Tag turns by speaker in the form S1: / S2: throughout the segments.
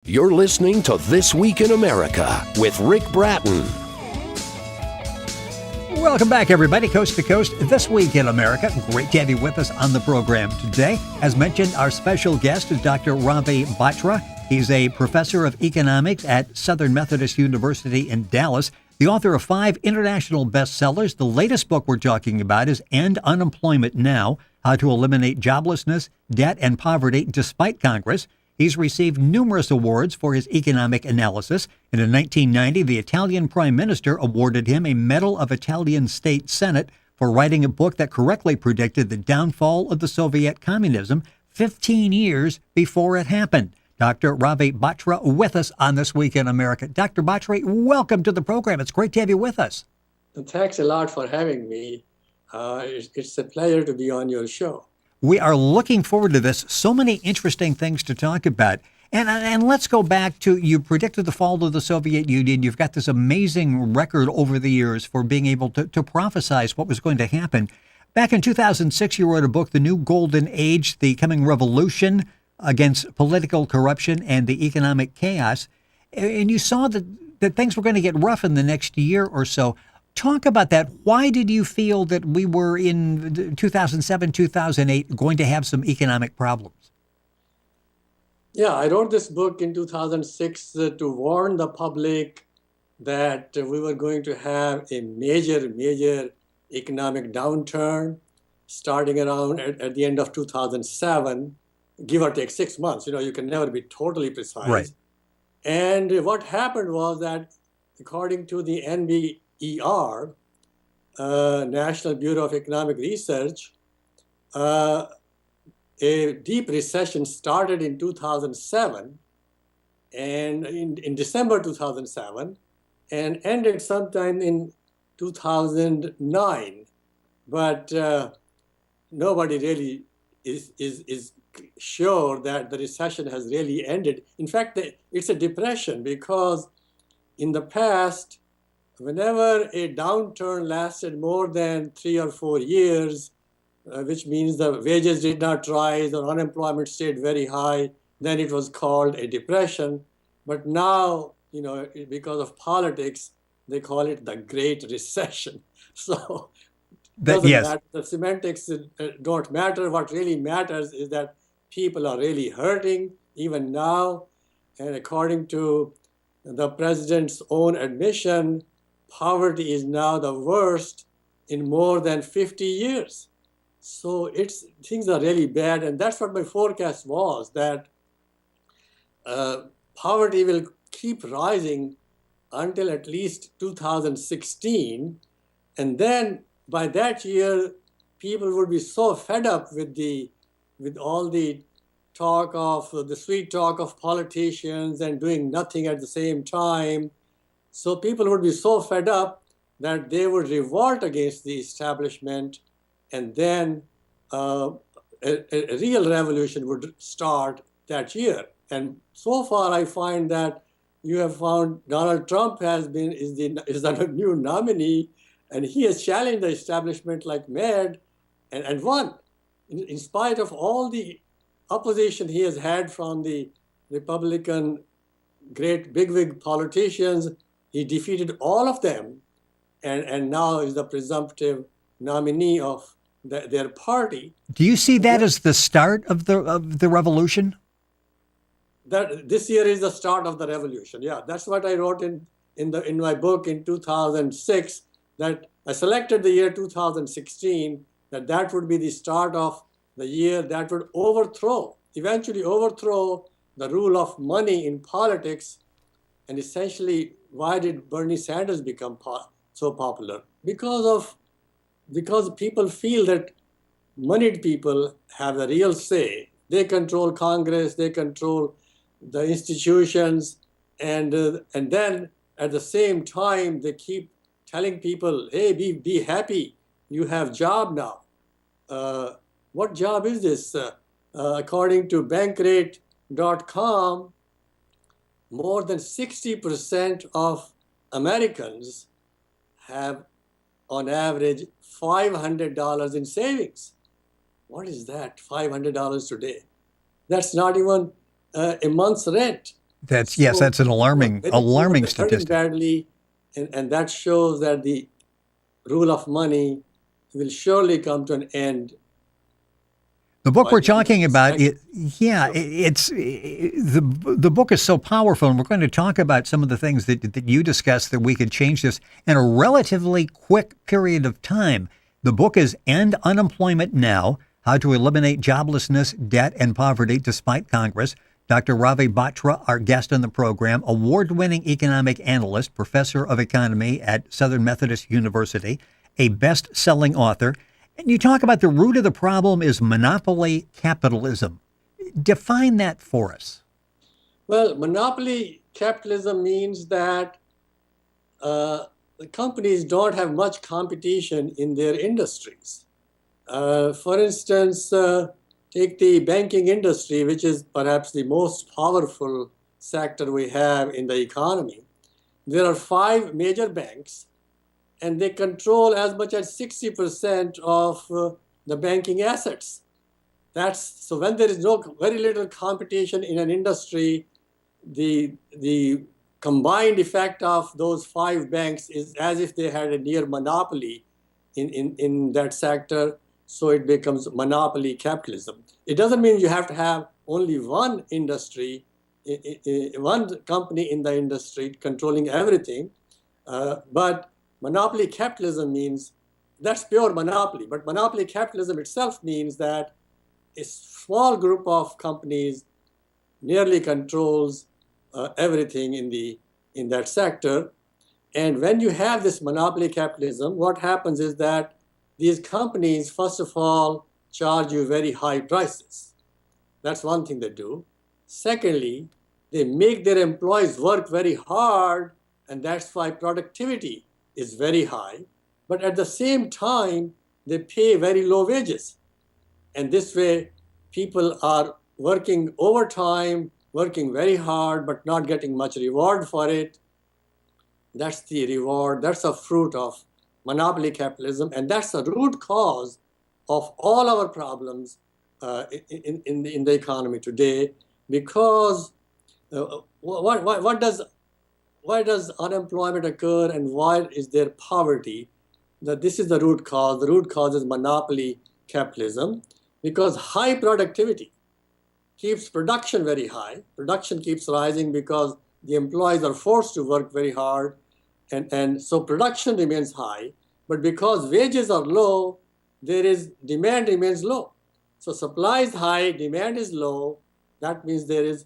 S1: You're listening to This Week in America with Rick Bratton.
S2: Welcome back, everybody, coast to coast, This Week in America. Great to have you with us on the program today. As mentioned, our special guest is Dr. Ravi Batra. He's a professor of economics at Southern Methodist University in Dallas, the author of 5 international bestsellers. The latest book we're talking about is End Unemployment Now: How to Eliminate Joblessness, Debt, and Poverty Despite Congress. He's received numerous awards for his economic analysis, and in 1990, the Italian Prime Minister awarded him a Medal of Italian State Senate for writing a book that correctly predicted the downfall of the Soviet communism 15 years before it happened. Dr. Ravi Batra with us on This Week in America. Dr. Batra, welcome to the program. It's great to have you with us.
S3: Thanks a lot for having me. It's a pleasure to be on your show.
S2: We are looking forward to this. So many interesting things to talk about. And let's go back to, you predicted the fall of the Soviet Union. You've got this amazing record over the years for being able to prophesize what was going to happen. Back in 2006, you wrote a book, The New Golden Age, The Coming Revolution Against Political Corruption and the Economic Chaos. And you saw that things were going to get rough in the next year or so. Talk about that. Why did you feel that we were in 2007, 2008 going to have some economic problems?
S3: Yeah, I wrote this book in 2006 to warn the public that we were going to have a major economic downturn starting around at the end of 2007, give or take 6 months. You know, you can never be totally precise.
S2: Right.
S3: And what happened was that, according to the NBER, National Bureau of Economic Research, a deep recession started in 2007 and in December 2007 and ended sometime in 2009. But nobody really is sure that the recession has really ended. In fact, it's a depression because in the past, whenever a downturn lasted more than 3 or 4 years, which means the wages did not rise or unemployment stayed very high, then it was called a depression. But now, you know, because of politics, they call it the Great Recession. So
S2: Yes.
S3: matter. The semantics don't matter. What really matters is that people are really hurting even now. And according to the president's own admission, poverty is now the worst in more than 50 years. So things are really bad. And that's what my forecast was, that poverty will keep rising until at least 2016. And then by that year, people would be so fed up with all the sweet talk of politicians and doing nothing at the same time. So people would be so fed up that they would revolt against the establishment, and then a real revolution would start that year. And so far, I find that you have found Donald Trump is the new nominee, and he has challenged the establishment like mad and won. In spite of all the opposition he has had from the Republican great bigwig politicians, he defeated all of them, and now is the presumptive nominee of their party.
S2: Do you see that as the start of the revolution?
S3: That this year is the start of the revolution. Yeah, that's what I wrote in my book in 2006. That I selected the year 2016. That would be the start of the year that would eventually overthrow the rule of money in politics. And essentially, why did Bernie Sanders become so popular? Because people feel that moneyed people have the real say. They control Congress, they control the institutions, and then at the same time, they keep telling people, hey, be happy, you have job now. What job is this? According to bankrate.com, more than 60% of Americans have, on average, $500 in savings. What is that, $500 today? That's not even a month's rent.
S2: That's an alarming
S3: many people are hurting
S2: statistic.
S3: badly, and that shows that the rule of money will surely come to an end.
S2: The book we're talking about, the book is so powerful, and we're going to talk about some of the things that you discussed that we could change this in a relatively quick period of time. The book is End Unemployment Now: How to Eliminate Joblessness, Debt, and Poverty Despite Congress. Dr. Ravi Batra, our guest on the program, award-winning economic analyst, professor of economy at Southern Methodist University, a best-selling author. And you talk about the root of the problem is monopoly capitalism. Define that for us.
S3: Well, monopoly capitalism means that the companies don't have much competition in their industries. For instance, take the banking industry, which is perhaps the most powerful sector we have in the economy. There are 5 major banks, and they control as much as 60% of the banking assets. So when there is very little competition in an industry, the combined effect of those 5 banks is as if they had a near monopoly in that sector. So it becomes monopoly capitalism. It doesn't mean you have to have only one industry, one company in the industry controlling everything. But monopoly capitalism means that's pure monopoly. But monopoly capitalism itself means that a small group of companies nearly controls everything in that sector. And when you have this monopoly capitalism, what happens is that these companies, first of all, charge you very high prices. That's one thing they do. Secondly, they make their employees work very hard, and that's why productivity is very high. But at the same time, they pay very low wages. And this way, people are working overtime, working very hard, but not getting much reward for it. That's the reward. That's a fruit of monopoly capitalism, and that's the root cause of all our problems in the economy today. Because why does unemployment occur, and why is there poverty? This is the root cause. The root cause is monopoly capitalism, because high productivity keeps production very high. Production keeps rising because the employees are forced to work very hard. And so production remains high, but because wages are low, demand remains low. So supply is high, demand is low. That means there is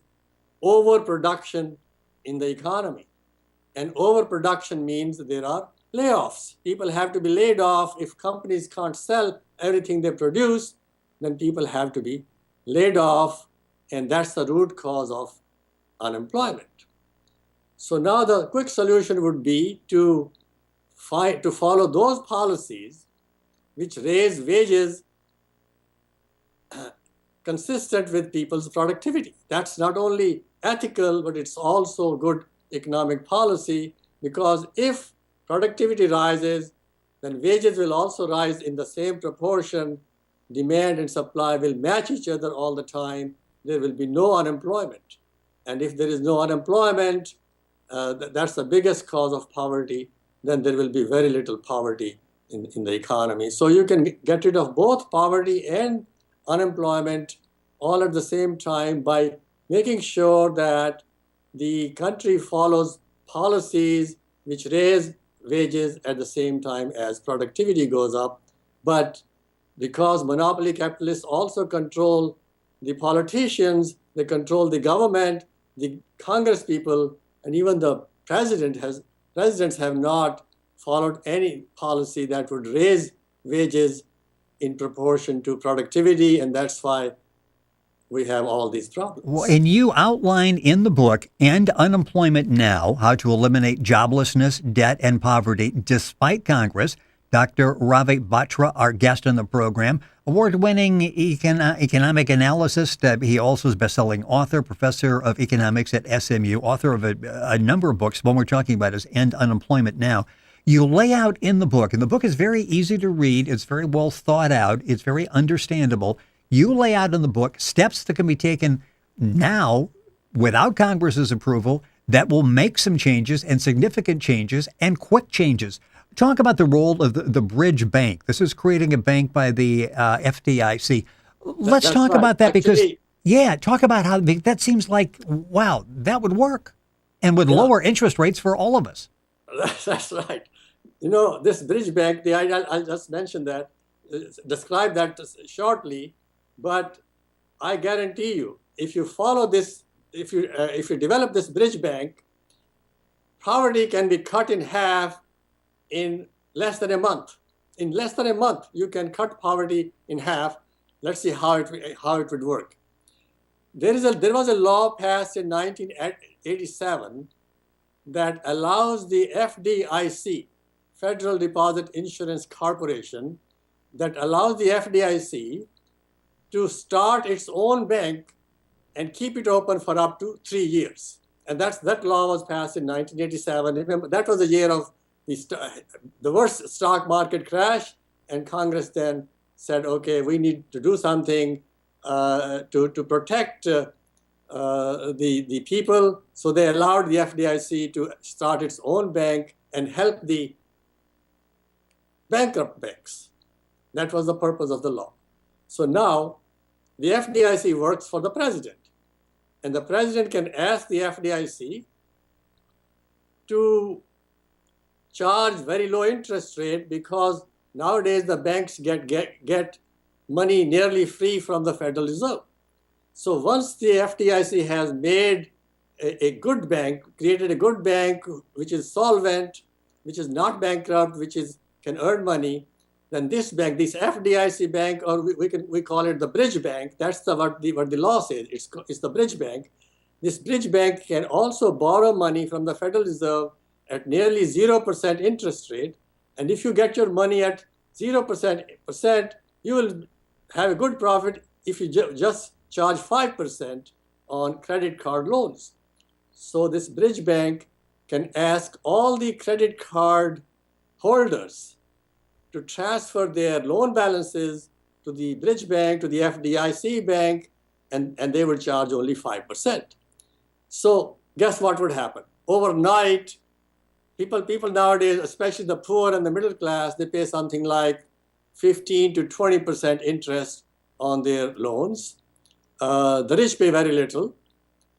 S3: overproduction in the economy. And overproduction means there are layoffs. People have to be laid off. If companies can't sell everything they produce, then people have to be laid off. And that's the root cause of unemployment. So now the quick solution would be to follow those policies which raise wages consistent with people's productivity. That's not only ethical, but it's also good economic policy, because if productivity rises, then wages will also rise in the same proportion. Demand and supply will match each other all the time. There will be no unemployment. And if there is no unemployment, that's the biggest cause of poverty, then there will be very little poverty in the economy. So you can get rid of both poverty and unemployment all at the same time by making sure that the country follows policies which raise wages at the same time as productivity goes up. But because monopoly capitalists also control the politicians, they control the government, the Congress people, and even the presidents have not followed any policy that would raise wages in proportion to productivity, and that's why we have all these problems.
S2: Well, and you outline in the book, End Unemployment Now: How to Eliminate Joblessness, Debt, and Poverty Despite Congress. Dr. Ravi Batra, our guest on the program, award-winning economic analyst. He also is best-selling author, professor of economics at SMU, author of a number of books. One we're talking about is End Unemployment Now. You lay out in the book, and the book is very easy to read. It's very well thought out. It's very understandable. You lay out in the book steps that can be taken now without Congress's approval that will make some changes and significant changes and quick changes. Talk about the role of the bridge bank. This is creating a bank by the FDIC. Let's talk
S3: right.
S2: about that because,
S3: Actually,
S2: talk about how that seems like, wow, that would work and would lower interest rates for all of us.
S3: That's right. This bridge bank, I'll just mention that, describe that shortly, but I guarantee you, if you follow this, if you develop this bridge bank, poverty can be cut in half in less than a month. In less than a month, you can cut poverty in half. Let's see how it would work. There was a law passed in 1987 that allows the FDIC, Federal Deposit Insurance Corporation, that allows the FDIC to start its own bank and keep it open for up to 3 years. And that law was passed in 1987. Remember, that was the year of the worst stock market crash, and Congress then said, okay, we need to do something to protect the people. So they allowed the FDIC to start its own bank and help the bankrupt banks. That was the purpose of the law. So now the FDIC works for the president. And the president can ask the FDIC to charge very low interest rate because nowadays the banks get money nearly free from the Federal Reserve. So once the FDIC has made a good bank, created a good bank which is solvent, which is not bankrupt, can earn money, then this bank, this FDIC bank, or we call it the bridge bank. That's what the law says. It's the bridge bank. This bridge bank can also borrow money from the Federal Reserve at nearly 0% interest rate. And if you get your money at 0%, you will have a good profit if you just charge 5% on credit card loans. So this bridge bank can ask all the credit card holders to transfer their loan balances to the bridge bank, to the FDIC bank, and they will charge only 5%. So guess what would happen? Overnight, people nowadays, especially the poor and the middle class, they pay something like 15 to 20% interest on their loans. The rich pay very little,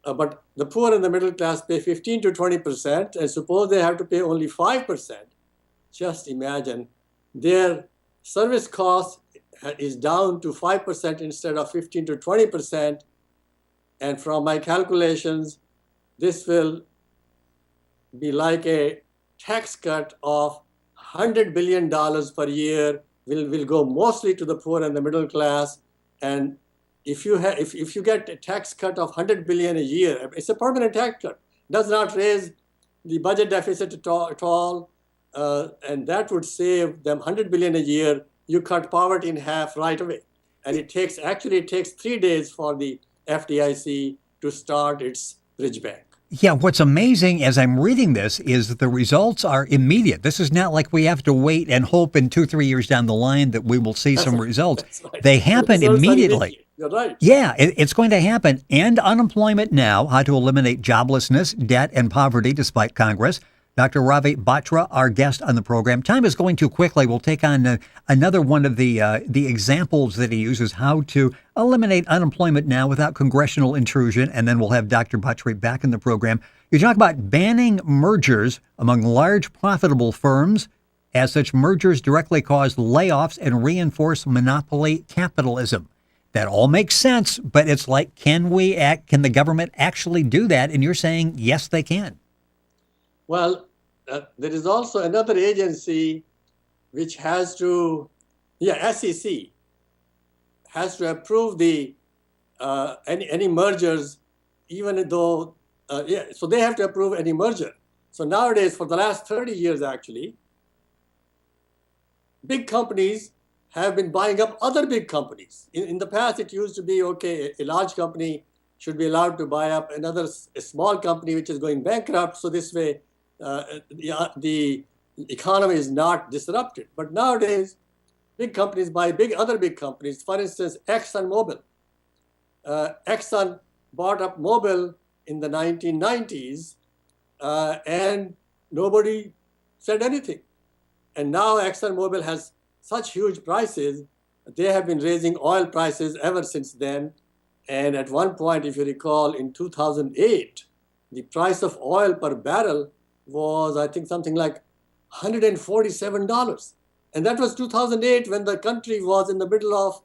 S3: but the poor and the middle class pay 15 to 20%, and suppose they have to pay only 5%. Just imagine their service cost is down to 5% instead of 15 to 20%. And from my calculations, this will be like a tax cut of $100 billion per year, will go mostly to the poor and the middle class. And if you get a tax cut of $100 billion a year, it's a permanent tax cut. Does not raise the budget deficit at all. And that would save them $100 billion a year. You cut poverty in half right away. And it takes 3 days for the FDIC to start its bridge bank.
S2: Yeah, what's amazing as I'm reading this is that the results are immediate. This is not like we have to wait and hope in 2-3 years down the line that we will see some results.
S3: Right.
S2: They happen immediately.
S3: You're right.
S2: Yeah, it's going to happen. And unemployment now, how to eliminate joblessness, debt, and poverty despite Congress. Dr. Ravi Batra, our guest on the program. Time is going too quickly. We'll take on another one of the examples that he uses, how to eliminate unemployment now without congressional intrusion, and then we'll have Dr. Batra back in the program. You talk about banning mergers among large profitable firms, as such mergers directly cause layoffs and reinforce monopoly capitalism. That all makes sense, but it's like, can the government actually do that? And you're saying, yes, they can.
S3: Well, there is also another agency which has to, SEC has to approve the any mergers, even though, so they have to approve any merger. So nowadays, for the last 30 years, actually, big companies have been buying up other big companies. In the past, it used to be, okay, a large company should be allowed to buy up a small company which is going bankrupt. So this way, the economy is not disrupted. But nowadays, big companies buy other big companies. For instance, ExxonMobil. Exxon bought up Mobil in the 1990s, and nobody said anything. And now ExxonMobil has such huge prices. They have been raising oil prices ever since then. And at one point, if you recall, in 2008, the price of oil per barrel was, I think, something like $147. And that was 2008, when the country was in the middle of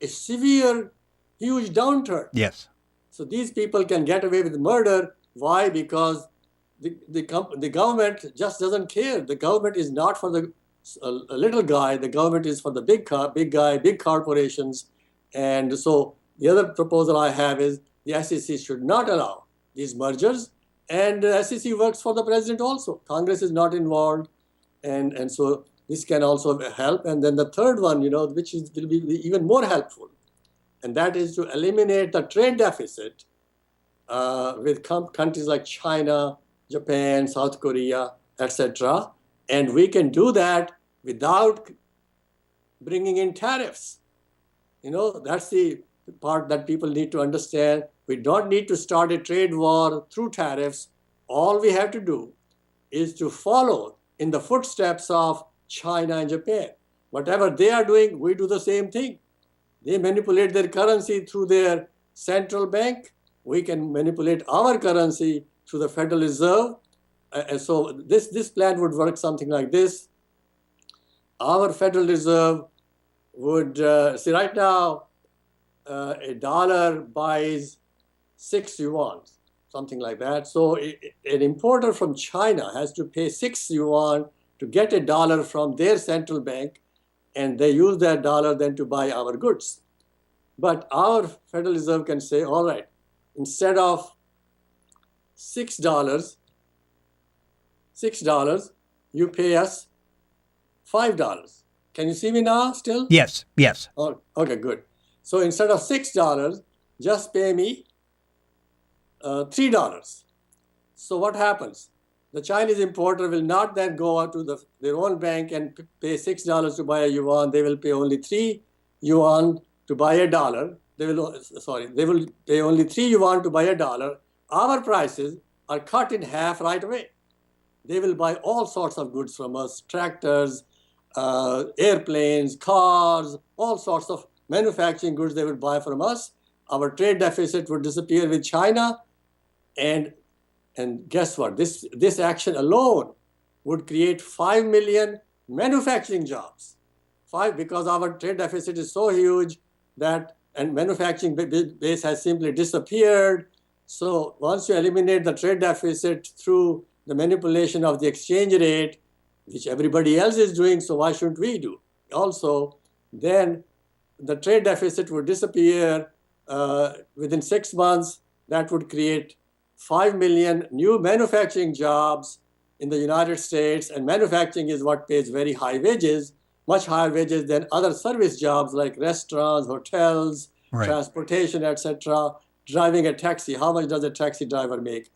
S3: a severe, huge downturn.
S2: Yes.
S3: So these people can get away with murder. Why? Because the government just doesn't care. The government is not for the little guy. The government is for the big guy, big corporations. And so the other proposal I have is the SEC should not allow these mergers. And the SEC works for the president also. Congress is not involved. And so this can also help. And then the third one, which will be even more helpful, and that is to eliminate the trade deficit with countries like China, Japan, South Korea, etc. And we can do that without bringing in tariffs. That's the part that people need to understand. We don't need to start a trade war through tariffs. All we have to do is to follow in the footsteps of China and Japan. Whatever they are doing, we do the same thing. They manipulate their currency through their central bank. We can manipulate our currency through the Federal Reserve. And so this plan would work something like this. Our Federal Reserve would, see right now, a dollar buys 6 yuan, something like that. So an importer from China has to pay 6 yuan to get a dollar from their central bank, and they use that dollar then to buy our goods. But our Federal Reserve can say, all right, instead of $6, you pay us $5. Can you see me now still?
S2: Yes.
S3: Oh, okay, good. So instead of $6, just pay me $3. So what happens? The Chinese importer will not then go out to their own bank and pay $6 to buy a yuan. They will pay only 3 yuan to buy a dollar. They will pay only 3 yuan to buy a dollar. Our prices are cut in half right away. They will buy all sorts of goods from us: tractors, airplanes, cars, all sorts of manufacturing goods they would buy from us. Our trade deficit would disappear with China. And guess what? This action alone would create 5 million manufacturing jobs. Because our trade deficit is so huge and manufacturing base has simply disappeared. So once you eliminate the trade deficit through the manipulation of the exchange rate, which everybody else is doing, so why shouldn't we do? Also, then the trade deficit would disappear within 6 months. That would create 5 million new manufacturing jobs in the United States, and manufacturing is what pays very high wages, much higher wages than other service jobs like restaurants, hotels,
S2: Right.
S3: transportation, etc. Driving a taxi, how much does a taxi driver make?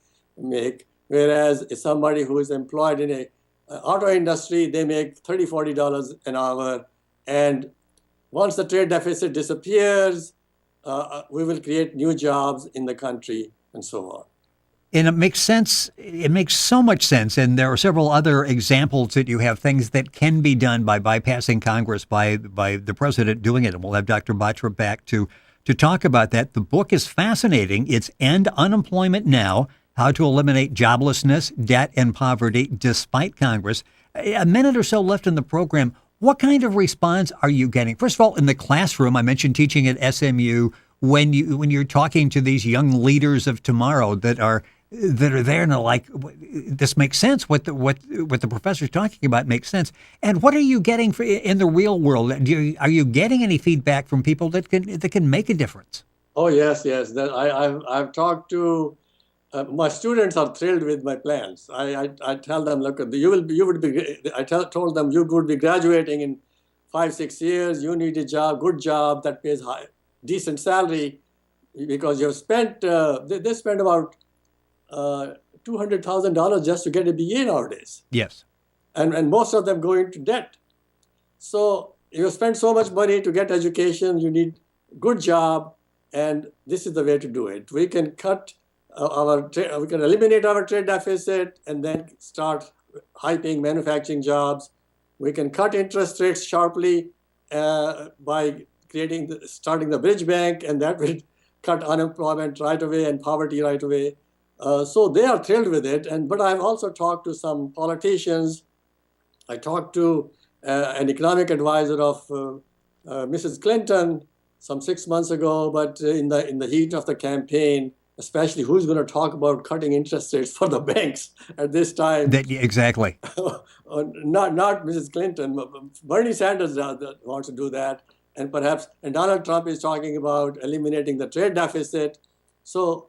S3: Whereas somebody who is employed in a auto industry, they make $30, $40 an hour. And once the trade deficit disappears, we will create new jobs in the country and so on.
S2: And it makes sense. It makes so much sense. And there are several other examples that you have, things that can be done by bypassing Congress, by the president doing it. And we'll have Dr. Batra back to talk about that. The book is fascinating. It's End Unemployment Now: How to Eliminate Joblessness, Debt, and Poverty Despite Congress. A minute or so left in the program. What kind of response are you getting? First of all, in the classroom, I mentioned teaching at SMU. When you're talking to these young leaders of tomorrow that are there and are like, this makes sense. What the professor's talking about makes sense. And what are you getting in the real world? Are you getting any feedback from people that can make a difference?
S3: Oh yes. I've talked to my students are thrilled with my plans. I tell them, look, told them you would be graduating in 5-6 years. You need a job, good job that pays high, decent salary, because you've spent they spend about $200,000 just to get a BA nowadays.
S2: Yes.
S3: And most of them go into debt. So you spend so much money to get education, you need good job, and this is the way to do it. We can cut we can eliminate our trade deficit and then start high-paying manufacturing jobs. We can cut interest rates sharply by starting the bridge bank, and that will cut unemployment right away and poverty right away. So they are thrilled with it. But I've also talked to some politicians. I talked to an economic advisor of Mrs. Clinton some 6 months ago, but in the heat of the campaign, especially who's going to talk about cutting interest rates for the banks at this time?
S2: Exactly.
S3: Not Mrs. Clinton. Bernie Sanders wants to do that. And Donald Trump is talking about eliminating the trade deficit. So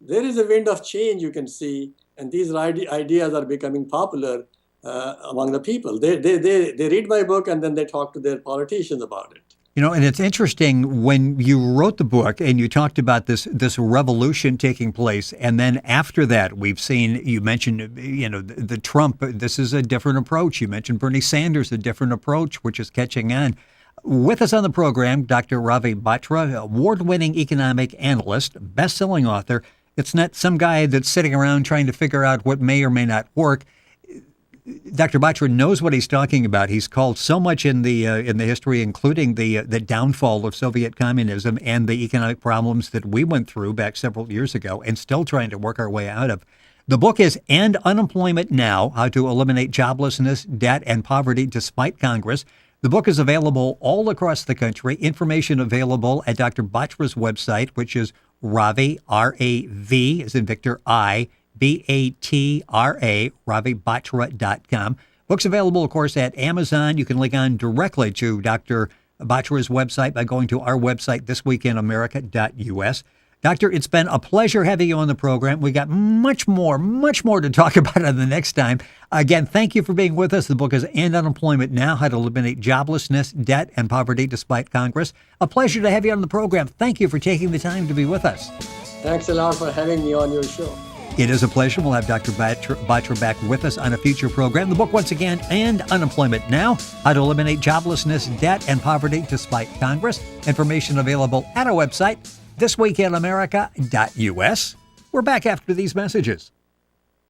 S3: there is a wind of change you can see, and these ideas are becoming popular among the people. They read my book and then they talk to their politicians about it.
S2: And it's interesting when you wrote the book and you talked about this revolution taking place, and then after that, we've seen, you mentioned, the Trump, this is a different approach. You mentioned Bernie Sanders, a different approach, which is catching on. With us on the program, Dr. Ravi Batra, award-winning economic analyst, best-selling author. It's not some guy that's sitting around trying to figure out what may or may not work. Dr. Batra knows what he's talking about. He's called so much in the history, including the downfall of Soviet communism and the economic problems that we went through back several years ago and still trying to work our way out of. The book is End Unemployment Now: How to Eliminate Joblessness, Debt, and Poverty Despite Congress. The book is available all across the country. Information available at Dr. Batra's website, which is Ravi, R-A-V, as in Victor, I-B-A-T-R-A, ravibatra.com. Book's available, of course, at Amazon. You can link on directly to Dr. Batra's website by going to our website, thisweekinamerica.us. Doctor, it's been a pleasure having you on the program. We got much more to talk about on the next time. Again, thank you for being with us. The book is End Unemployment Now: How to Eliminate Joblessness, Debt, and Poverty Despite Congress. A pleasure to have you on the program. Thank you for taking the time to be with us.
S3: Thanks a lot for having me on your show.
S2: It is a pleasure. We'll have Dr. Batra back with us on a future program. The book, once again, End Unemployment Now: How to Eliminate Joblessness, Debt, and Poverty Despite Congress. Information available at our website, thisweekinamerica.us. We're back after these messages.